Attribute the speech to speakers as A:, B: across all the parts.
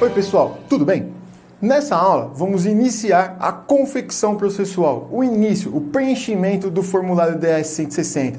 A: Oi pessoal, tudo bem? Nessa aula vamos iniciar a confecção processual, o início, o preenchimento do formulário DS-160.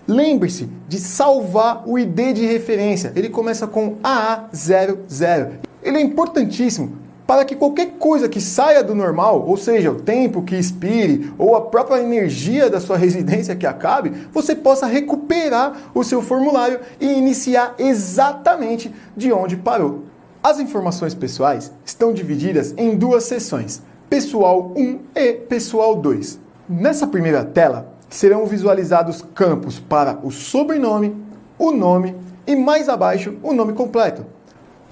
A: Lembre-se de salvar o ID de referência, ele começa com AA00. Ele é importantíssimo para que qualquer coisa que saia do normal, ou seja, o tempo que expire ou a própria energia da sua residência que acabe, você possa recuperar o seu formulário e iniciar exatamente de onde parou. As informações pessoais estão divididas em duas seções, Pessoal 1 e Pessoal 2. Nessa primeira tela, serão visualizados campos para o sobrenome, o nome e mais abaixo o nome completo.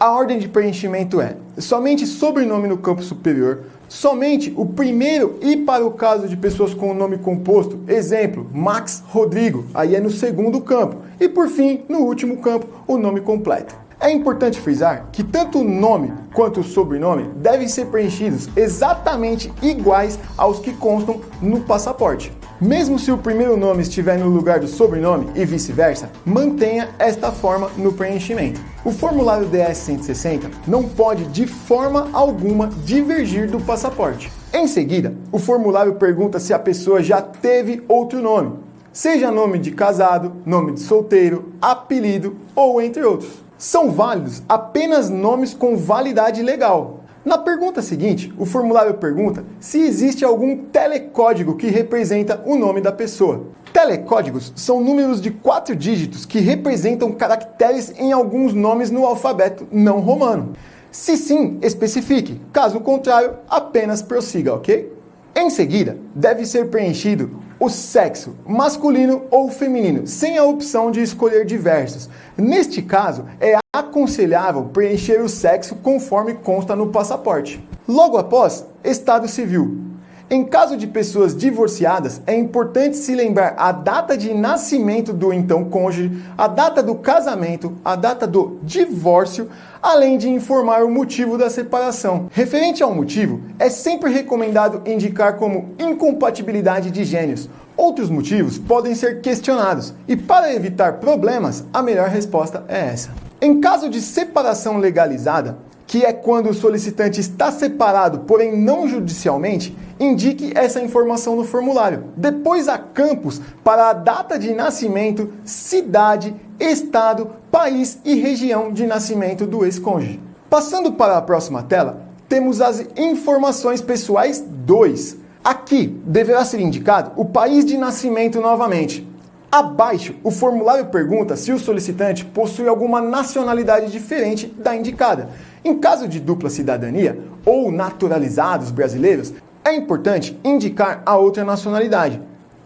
A: A ordem de preenchimento é somente sobrenome no campo superior, somente o primeiro e para o caso de pessoas com o nome composto, exemplo, Max Rodrigo, aí é no segundo campo, e por fim, no último campo, o nome completo. É importante frisar que tanto o nome quanto o sobrenome devem ser preenchidos exatamente iguais aos que constam no passaporte. Mesmo se o primeiro nome estiver no lugar do sobrenome e vice-versa, mantenha esta forma no preenchimento. O formulário DS-160 não pode de forma alguma divergir do passaporte. Em seguida, o formulário pergunta se a pessoa já teve outro nome, seja nome de casado, nome de solteiro, apelido ou entre outros. São válidos apenas nomes com validade legal. Na pergunta seguinte, o formulário pergunta se existe algum telecódigo que representa o nome da pessoa. Telecódigos são números de 4 dígitos que representam caracteres em alguns nomes no alfabeto não romano. Se sim, especifique. Caso contrário, apenas prossiga, ok? Em seguida, deve ser preenchido o sexo, masculino ou feminino, sem a opção de escolher diversos. Neste caso, é aconselhável preencher o sexo conforme consta no passaporte. Logo após, estado civil. Em caso de pessoas divorciadas, é importante se lembrar a data de nascimento do então cônjuge, a data do casamento, a data do divórcio, além de informar o motivo da separação. Referente ao motivo, é sempre recomendado indicar como incompatibilidade de gênios. Outros motivos podem ser questionados e, para evitar problemas, a melhor resposta é essa. Em caso de separação legalizada, que é quando o solicitante está separado, porém não judicialmente, indique essa informação no formulário. Depois há campos para a data de nascimento, cidade, estado, país e região de nascimento do ex-cônjuge. Passando para a próxima tela, temos as informações pessoais 2. Aqui deverá ser indicado o país de nascimento novamente. Abaixo, o formulário pergunta se o solicitante possui alguma nacionalidade diferente da indicada. Em caso de dupla cidadania ou naturalizados brasileiros, é importante indicar a outra nacionalidade,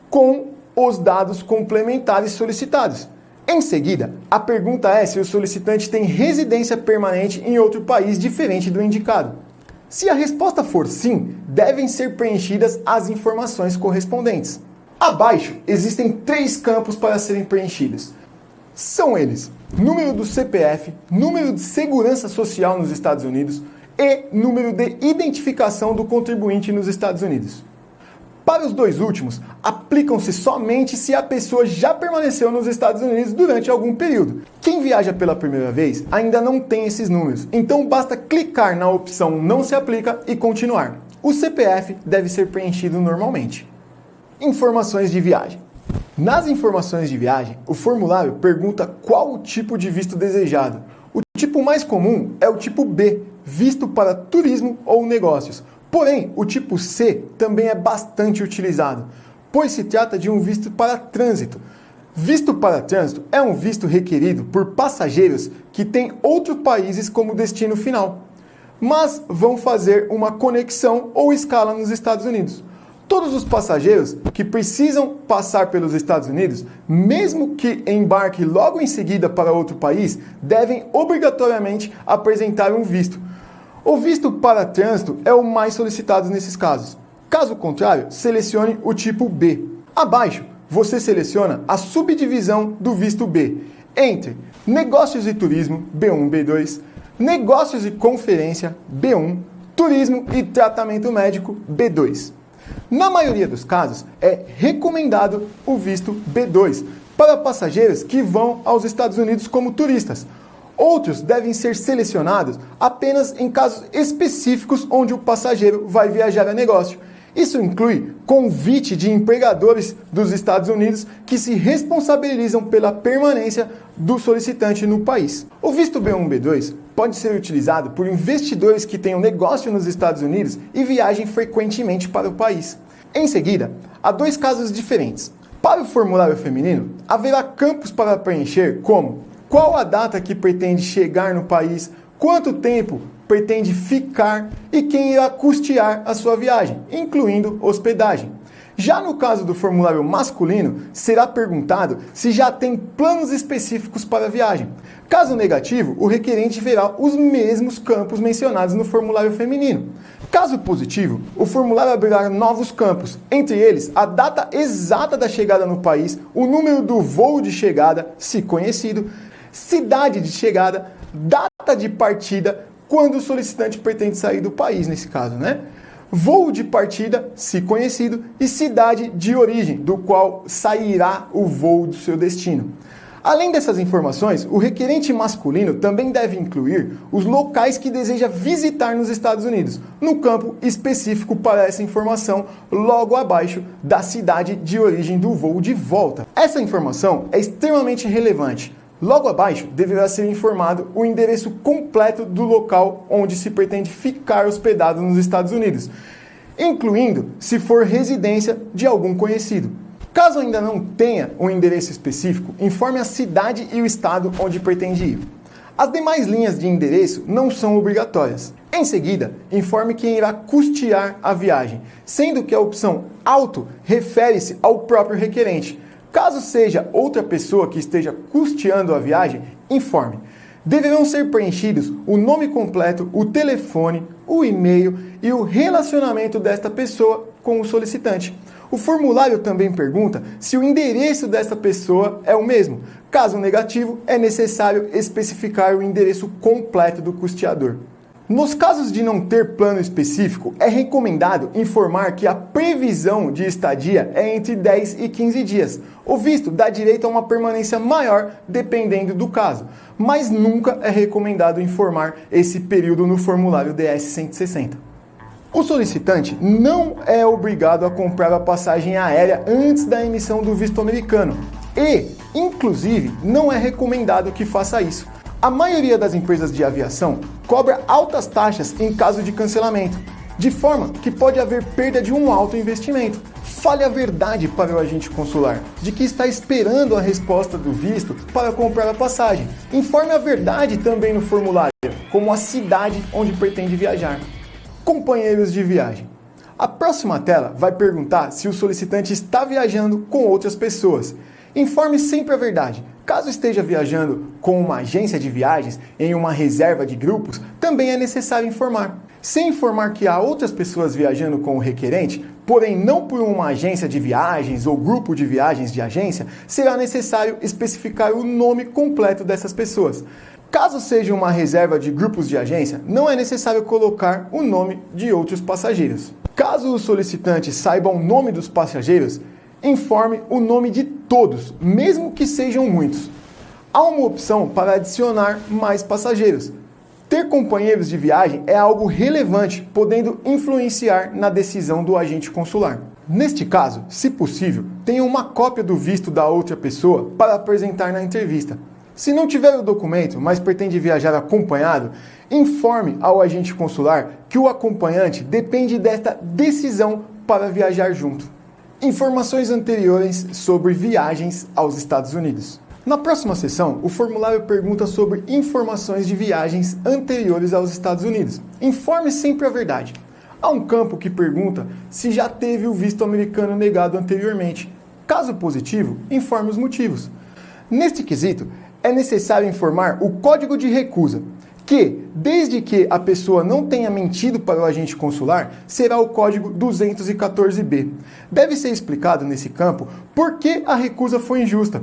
A: com os dados complementares solicitados. Em seguida, a pergunta é se o solicitante tem residência permanente em outro país diferente do indicado. Se a resposta for sim, devem ser preenchidas as informações correspondentes. Abaixo, existem 3 campos para serem preenchidos. São eles: número do CPF, número de segurança social nos Estados Unidos e número de identificação do contribuinte nos Estados Unidos. Para os dois últimos, aplicam-se somente se a pessoa já permaneceu nos Estados Unidos durante algum período. Quem viaja pela primeira vez ainda não tem esses números, então basta clicar na opção Não se aplica e continuar. O CPF deve ser preenchido normalmente. Informações de viagem. Nas informações de viagem, o formulário pergunta qual o tipo de visto desejado. O tipo mais comum é o tipo B, visto para turismo ou negócios. Porém, o tipo C também é bastante utilizado, pois se trata de um visto para trânsito. Visto para trânsito é um visto requerido por passageiros que têm outros países como destino final, mas vão fazer uma conexão ou escala nos Estados Unidos. Todos os passageiros que precisam passar pelos Estados Unidos, mesmo que embarque logo em seguida para outro país, devem obrigatoriamente apresentar um visto. O visto para trânsito é o mais solicitado nesses casos. Caso contrário, selecione o tipo B. Abaixo, você seleciona a subdivisão do visto B entre negócios e turismo, B1, B2, negócios e conferência, B1, turismo e tratamento médico, B2. Na maioria dos casos, é recomendado o visto B2 para passageiros que vão aos Estados Unidos como turistas. Outros devem ser selecionados apenas em casos específicos onde o passageiro vai viajar a negócio. Isso inclui convite de empregadores dos Estados Unidos que se responsabilizam pela permanência do solicitante no país. O visto B1, B2 pode ser utilizado por investidores que tenham negócio nos Estados Unidos e viajem frequentemente para o país. Em seguida, há dois casos diferentes. Para o formulário feminino, haverá campos para preencher como qual a data que pretende chegar no país, quanto tempo pretende ficar e quem irá custear a sua viagem, incluindo hospedagem. Já no caso do formulário masculino, será perguntado se já tem planos específicos para a viagem. Caso negativo, o requerente verá os mesmos campos mencionados no formulário feminino. Caso positivo, o formulário abrirá novos campos, entre eles a data exata da chegada no país, o número do voo de chegada, se conhecido, cidade de chegada, data de partida, quando o solicitante pretende sair do país, nesse caso, né? Voo de partida, se conhecido, e cidade de origem, do qual sairá o voo do seu destino. Além dessas informações, o requerente masculino também deve incluir os locais que deseja visitar nos Estados Unidos, no campo específico para essa informação, logo abaixo da cidade de origem do voo de volta. Essa informação é extremamente relevante. Logo abaixo, deverá ser informado o endereço completo do local onde se pretende ficar hospedado nos Estados Unidos, incluindo se for residência de algum conhecido. Caso ainda não tenha um endereço específico, informe a cidade e o estado onde pretende ir. As demais linhas de endereço não são obrigatórias. Em seguida, informe quem irá custear a viagem, sendo que a opção Auto refere-se ao próprio requerente. Caso seja outra pessoa que esteja custeando a viagem, informe. Deverão ser preenchidos o nome completo, o telefone, o e-mail e o relacionamento desta pessoa com o solicitante. O formulário também pergunta se o endereço desta pessoa é o mesmo. Caso negativo, é necessário especificar o endereço completo do custeador. Nos casos de não ter plano específico, é recomendado informar que a previsão de estadia é entre 10 e 15 dias. O visto dá direito a uma permanência maior, dependendo do caso, mas nunca é recomendado informar esse período no formulário DS-160. O solicitante não é obrigado a comprar a passagem aérea antes da emissão do visto americano e, inclusive, não é recomendado que faça isso. A maioria das empresas de aviação cobra altas taxas em caso de cancelamento, de forma que pode haver perda de um alto investimento. Fale a verdade para o agente consular de que está esperando a resposta do visto para comprar a passagem. Informe a verdade também no formulário, como a cidade onde pretende viajar. Companheiros de viagem. A próxima tela vai perguntar se o solicitante está viajando com outras pessoas. Informe sempre a verdade. Caso esteja viajando com uma agência de viagens em uma reserva de grupos, também é necessário informar. Se informar que há outras pessoas viajando com o requerente, porém não por uma agência de viagens ou grupo de viagens de agência, será necessário especificar o nome completo dessas pessoas. Caso seja uma reserva de grupos de agência, não é necessário colocar o nome de outros passageiros. Caso o solicitante saiba o nome dos passageiros, informe o nome de todos, mesmo que sejam muitos. Há uma opção para adicionar mais passageiros. Ter companheiros de viagem é algo relevante, podendo influenciar na decisão do agente consular. Neste caso, se possível, tenha uma cópia do visto da outra pessoa para apresentar na entrevista. Se não tiver o documento, mas pretende viajar acompanhado, informe ao agente consular que o acompanhante depende desta decisão para viajar junto. Informações anteriores sobre viagens aos Estados Unidos. Na próxima sessão, o formulário pergunta sobre informações de viagens anteriores aos Estados Unidos. Informe sempre a verdade. Há um campo que pergunta se já teve o visto americano negado anteriormente. Caso positivo, informe os motivos. Neste quesito, é necessário informar o código de recusa, que, desde que a pessoa não tenha mentido para o agente consular, será o código 214B. Deve ser explicado nesse campo por que a recusa foi injusta.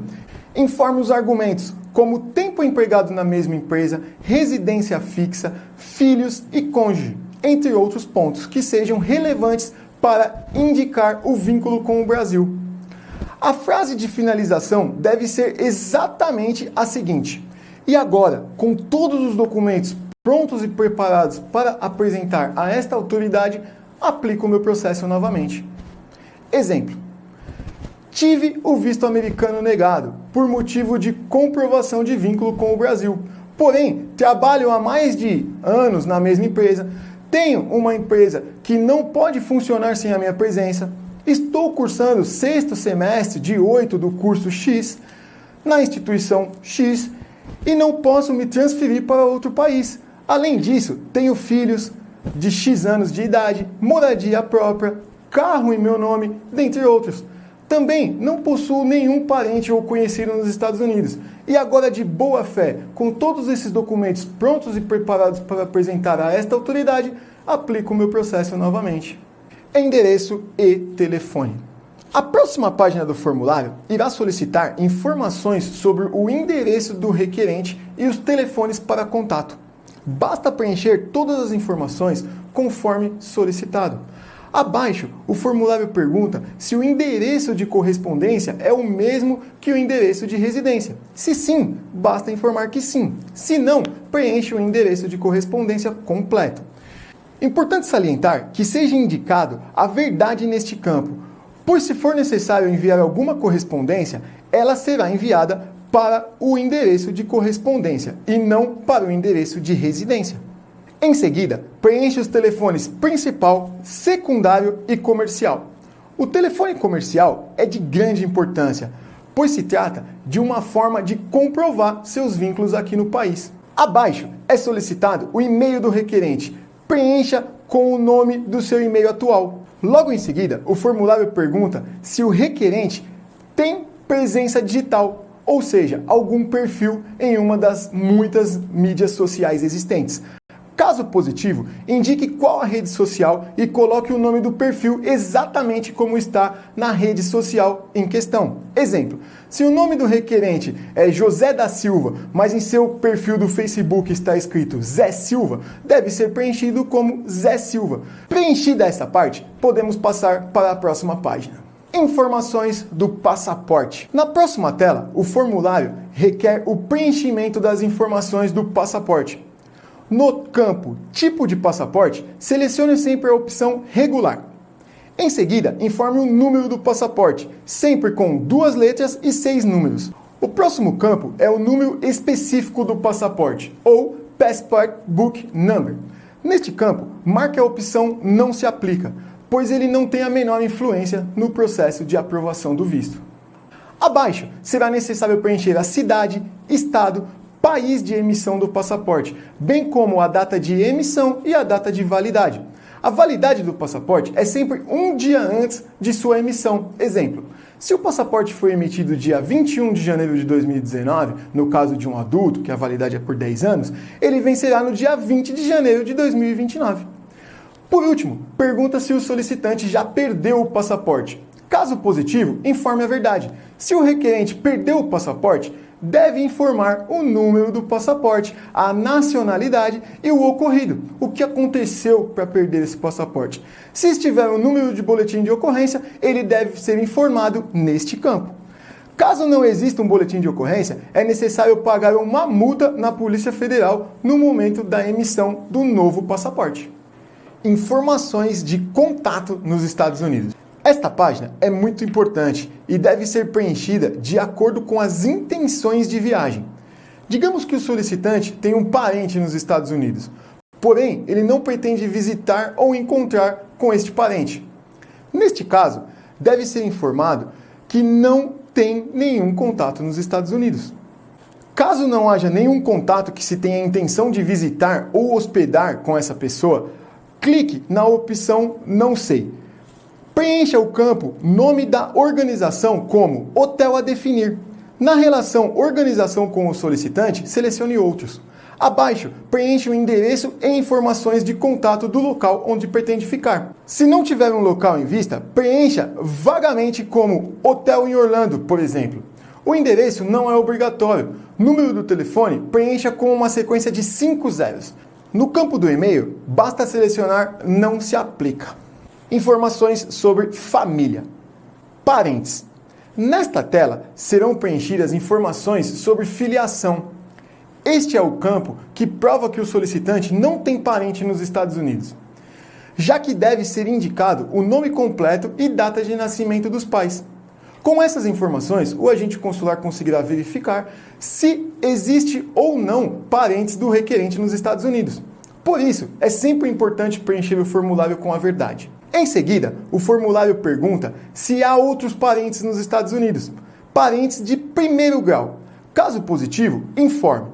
A: Informe os argumentos, como tempo empregado na mesma empresa, residência fixa, filhos e cônjuge, entre outros pontos que sejam relevantes para indicar o vínculo com o Brasil. A frase de finalização deve ser exatamente a seguinte: E agora, com todos os documentos prontos e preparados para apresentar a esta autoridade, aplico o meu processo novamente. Exemplo: tive o visto americano negado por motivo de comprovação de vínculo com o Brasil. Porém, trabalho há mais de anos na mesma empresa, tenho uma empresa que não pode funcionar sem a minha presença, estou cursando o 6º semestre de 8 do curso X na instituição X e não posso me transferir para outro país. Além disso, tenho filhos de X anos de idade, moradia própria, carro em meu nome, dentre outros. Também não possuo nenhum parente ou conhecido nos Estados Unidos. E agora, de boa fé, com todos esses documentos prontos e preparados para apresentar a esta autoridade, aplico o meu processo novamente. Endereço e telefone. A próxima página do formulário irá solicitar informações sobre o endereço do requerente e os telefones para contato. Basta preencher todas as informações conforme solicitado. Abaixo, o formulário pergunta se o endereço de correspondência é o mesmo que o endereço de residência. Se sim, basta informar que sim. Se não, preencha o endereço de correspondência completo. Importante salientar que seja indicado a verdade neste campo, pois se for necessário enviar alguma correspondência, ela será enviada para o endereço de correspondência e não para o endereço de residência. Em seguida, preencha os telefones principal, secundário e comercial. O telefone comercial é de grande importância, pois se trata de uma forma de comprovar seus vínculos aqui no país. Abaixo é solicitado o e-mail do requerente. Preencha com o nome do seu e-mail atual. Logo em seguida, o formulário pergunta se o requerente tem presença digital, ou seja, algum perfil em uma das muitas mídias sociais existentes. Caso positivo, indique qual a rede social e coloque o nome do perfil exatamente como está na rede social em questão. Exemplo: se o nome do requerente é José da Silva, mas em seu perfil do Facebook está escrito Zé Silva, deve ser preenchido como Zé Silva. Preenchida essa parte, podemos passar para a próxima página. Informações do passaporte. Na próxima tela, o formulário requer o preenchimento das informações do passaporte. No campo Tipo de passaporte, selecione sempre a opção Regular. Em seguida, informe o número do passaporte, sempre com 2 letras e 6 números. O próximo campo é o número específico do passaporte, ou Passport Book Number. Neste campo, marque a opção Não se aplica, pois ele não tem a menor influência no processo de aprovação do visto. Abaixo, será necessário preencher a cidade, estado, país de emissão do passaporte, bem como a data de emissão e a data de validade. A validade do passaporte é sempre um dia antes de sua emissão. Exemplo: se o passaporte foi emitido dia 21 de janeiro de 2019, no caso de um adulto, que a validade é por 10 anos, ele vencerá no dia 20 de janeiro de 2029. Por último, pergunta se o solicitante já perdeu o passaporte. Caso positivo, informe a verdade. Se o requerente perdeu o passaporte, deve informar o número do passaporte, a nacionalidade e o ocorrido, o que aconteceu para perder esse passaporte. Se estiver o número de boletim de ocorrência, ele deve ser informado neste campo. Caso não exista um boletim de ocorrência, é necessário pagar uma multa na Polícia Federal no momento da emissão do novo passaporte. Informações de contato nos Estados Unidos. Esta página é muito importante e deve ser preenchida de acordo com as intenções de viagem. Digamos que o solicitante tem um parente nos Estados Unidos, porém ele não pretende visitar ou encontrar com este parente. Neste caso, deve ser informado que não tem nenhum contato nos Estados Unidos. Caso não haja nenhum contato que se tenha a intenção de visitar ou hospedar com essa pessoa, clique na opção Não sei. Preencha o campo Nome da organização como Hotel a definir. Na relação Organização com o solicitante, selecione Outros. Abaixo, preencha o endereço e informações de contato do local onde pretende ficar. Se não tiver um local em vista, preencha vagamente como Hotel em Orlando, por exemplo. O endereço não é obrigatório. Número do telefone, preencha com uma sequência de 5 zeros. No campo do e-mail, basta selecionar Não se aplica. Informações sobre família. Parentes. Nesta tela serão preenchidas informações sobre filiação. Este é o campo que prova que o solicitante não tem parente nos Estados Unidos, já que deve ser indicado o nome completo e data de nascimento dos pais. Com essas informações, o agente consular conseguirá verificar se existe ou não parentes do requerente nos Estados Unidos. Por isso, é sempre importante preencher o formulário com a verdade. Em seguida, o formulário pergunta se há outros parentes nos Estados Unidos, parentes de primeiro grau. Caso positivo, informe.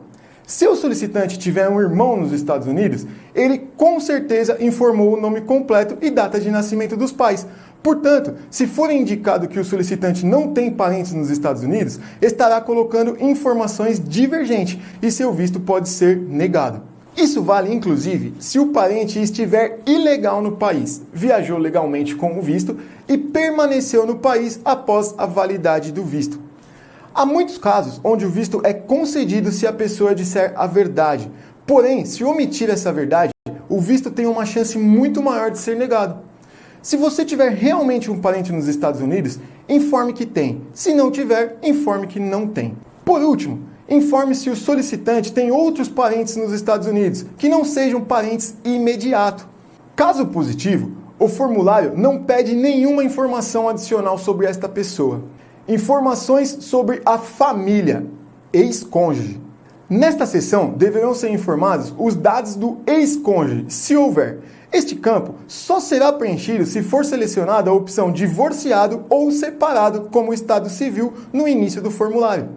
A: Se o solicitante tiver um irmão nos Estados Unidos, ele com certeza informou o nome completo e data de nascimento dos pais. Portanto, se for indicado que o solicitante não tem parentes nos Estados Unidos, estará colocando informações divergentes e seu visto pode ser negado. Isso vale, inclusive, se o parente estiver ilegal no país, viajou legalmente com o visto e permaneceu no país após a validade do visto. Há muitos casos onde o visto é concedido se a pessoa disser a verdade. Porém, se omitir essa verdade, o visto tem uma chance muito maior de ser negado. Se você tiver realmente um parente nos Estados Unidos, informe que tem. Se não tiver, informe que não tem. Por último, informe se o solicitante tem outros parentes nos Estados Unidos, que não sejam parentes imediatos. Caso positivo, o formulário não pede nenhuma informação adicional sobre esta pessoa. Informações sobre a família, ex-cônjuge. Nesta seção, deverão ser informados os dados do ex-cônjuge, se houver. Este campo só será preenchido se for selecionada a opção divorciado ou separado como estado civil no início do formulário.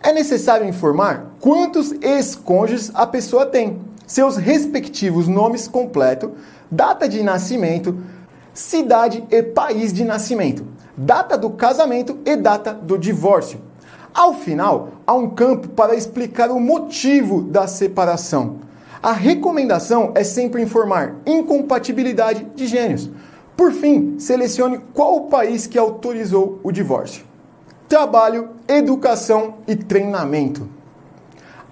A: É necessário informar quantos ex-cônjuges a pessoa tem, seus respectivos nomes completos, data de nascimento, cidade e país de nascimento, data do casamento e data do divórcio. Ao final, há um campo para explicar o motivo da separação. A recomendação é sempre informar incompatibilidade de gêneros. Por fim, selecione qual o país que autorizou o divórcio. Trabalho, educação e treinamento.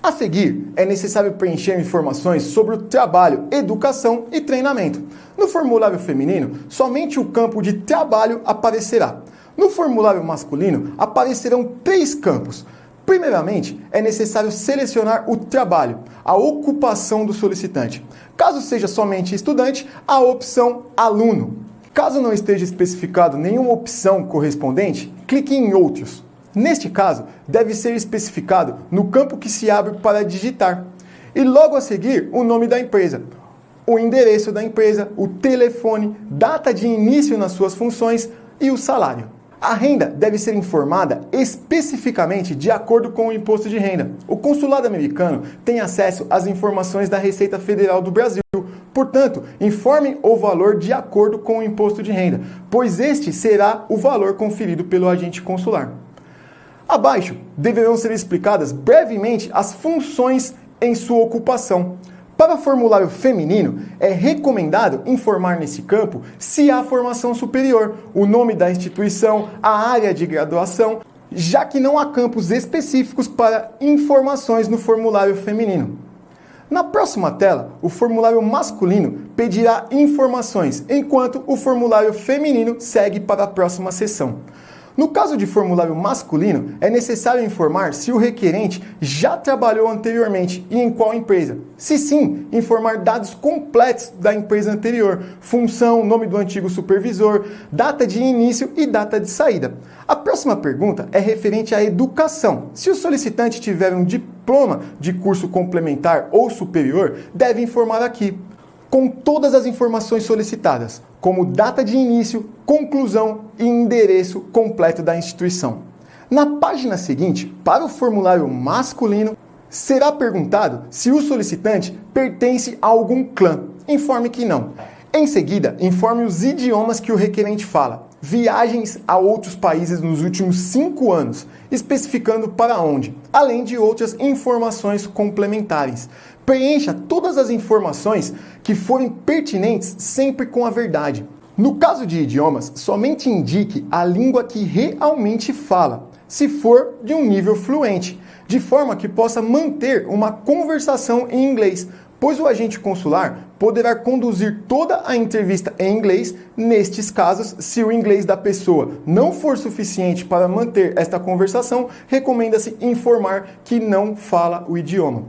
A: A seguir, é necessário preencher informações sobre o trabalho, educação e treinamento. No formulário feminino, somente o campo de trabalho aparecerá. No formulário masculino, aparecerão 3 campos. Primeiramente, é necessário selecionar o trabalho, a ocupação do solicitante. Caso seja somente estudante, a opção aluno. Caso não esteja especificado nenhuma opção correspondente, clique em outros. Neste caso, deve ser especificado no campo que se abre para digitar. E logo a seguir, o nome da empresa, o endereço da empresa, o telefone, data de início nas suas funções e o salário. A renda deve ser informada especificamente de acordo com o imposto de renda. O consulado americano tem acesso às informações da Receita Federal do Brasil. Portanto, informe o valor de acordo com o imposto de renda, pois este será o valor conferido pelo agente consular. Abaixo, deverão ser explicadas brevemente as funções em sua ocupação. Para o formulário feminino, é recomendado informar nesse campo se há formação superior, o nome da instituição, a área de graduação, já que não há campos específicos para informações no formulário feminino. Na próxima tela, o formulário masculino pedirá informações, enquanto o formulário feminino segue para a próxima seção. No caso de formulário masculino, é necessário informar se o requerente já trabalhou anteriormente e em qual empresa. Se sim, informar dados completos da empresa anterior, função, nome do antigo supervisor, data de início e data de saída. A próxima pergunta é referente à educação. Se o solicitante tiver um diploma de curso complementar ou superior, deve informar aqui, com todas as informações solicitadas, como data de início, conclusão e endereço completo da instituição. Na página seguinte, para o formulário masculino, será perguntado se o solicitante pertence a algum clã. Informe que não. Em seguida, informe os idiomas que o requerente fala, viagens a outros países nos últimos 5 anos, especificando para onde, além de outras informações complementares. Preencha todas as informações que forem pertinentes sempre com a verdade. No caso de idiomas, somente indique a língua que realmente fala, se for de um nível fluente, de forma que possa manter uma conversação em inglês, pois o agente consular poderá conduzir toda a entrevista em inglês. Nestes casos, se o inglês da pessoa não for suficiente para manter esta conversação, recomenda-se informar que não fala o idioma.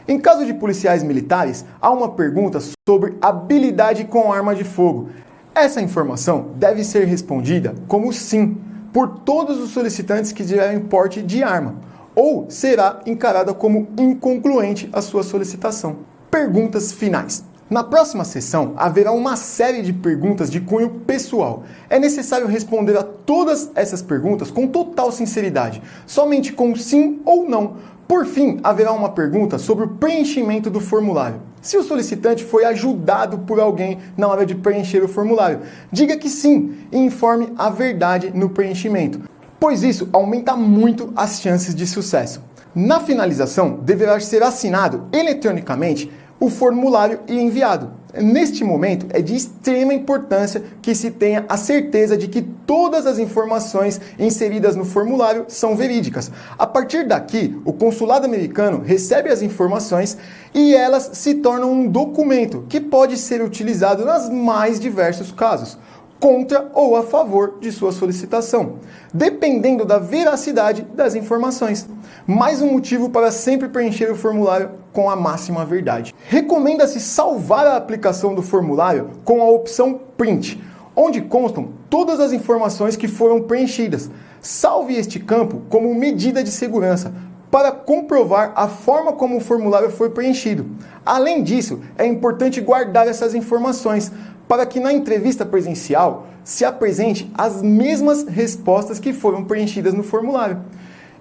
A: Em caso de policiais militares, há uma pergunta sobre habilidade com arma de fogo. Essa informação deve ser respondida como sim por todos os solicitantes que tiverem porte de arma, ou será encarada como inconcluente a sua solicitação. Perguntas finais. Na próxima sessão, haverá uma série de perguntas de cunho pessoal. É necessário responder a todas essas perguntas com total sinceridade, somente com sim ou não. Por fim, haverá uma pergunta sobre o preenchimento do formulário. Se o solicitante foi ajudado por alguém na hora de preencher o formulário, diga que sim e informe a verdade no preenchimento, pois isso aumenta muito as chances de sucesso. Na finalização, deverá ser assinado eletronicamente o formulário e enviado. Neste momento, é de extrema importância que se tenha a certeza de que todas as informações inseridas no formulário são verídicas. A partir daqui, o consulado americano recebe as informações e elas se tornam um documento que pode ser utilizado nos mais diversos casos, contra ou a favor de sua solicitação, dependendo da veracidade das informações. Mais um motivo para sempre preencher o formulário com a máxima verdade. Recomenda-se salvar a aplicação do formulário com a opção Print, onde constam todas as informações que foram preenchidas. Salve este campo como medida de segurança, para comprovar a forma como o formulário foi preenchido. Além disso, é importante guardar essas informações, para que na entrevista presencial se apresente as mesmas respostas que foram preenchidas no formulário.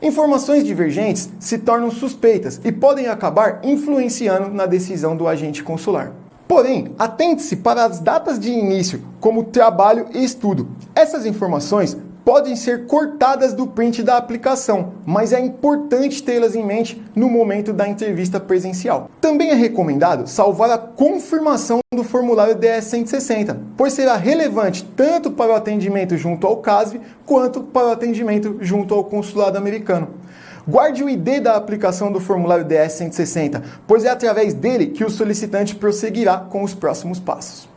A: Informações divergentes se tornam suspeitas e podem acabar influenciando na decisão do agente consular. Porém, atente-se para as datas de início, como trabalho e estudo. Essas informações podem ser cortadas do print da aplicação, mas é importante tê-las em mente no momento da entrevista presencial. Também é recomendado salvar a confirmação do formulário DS-160, pois será relevante tanto para o atendimento junto ao CASV, quanto para o atendimento junto ao consulado americano. Guarde o ID da aplicação do formulário DS-160, pois é através dele que o solicitante prosseguirá com os próximos passos.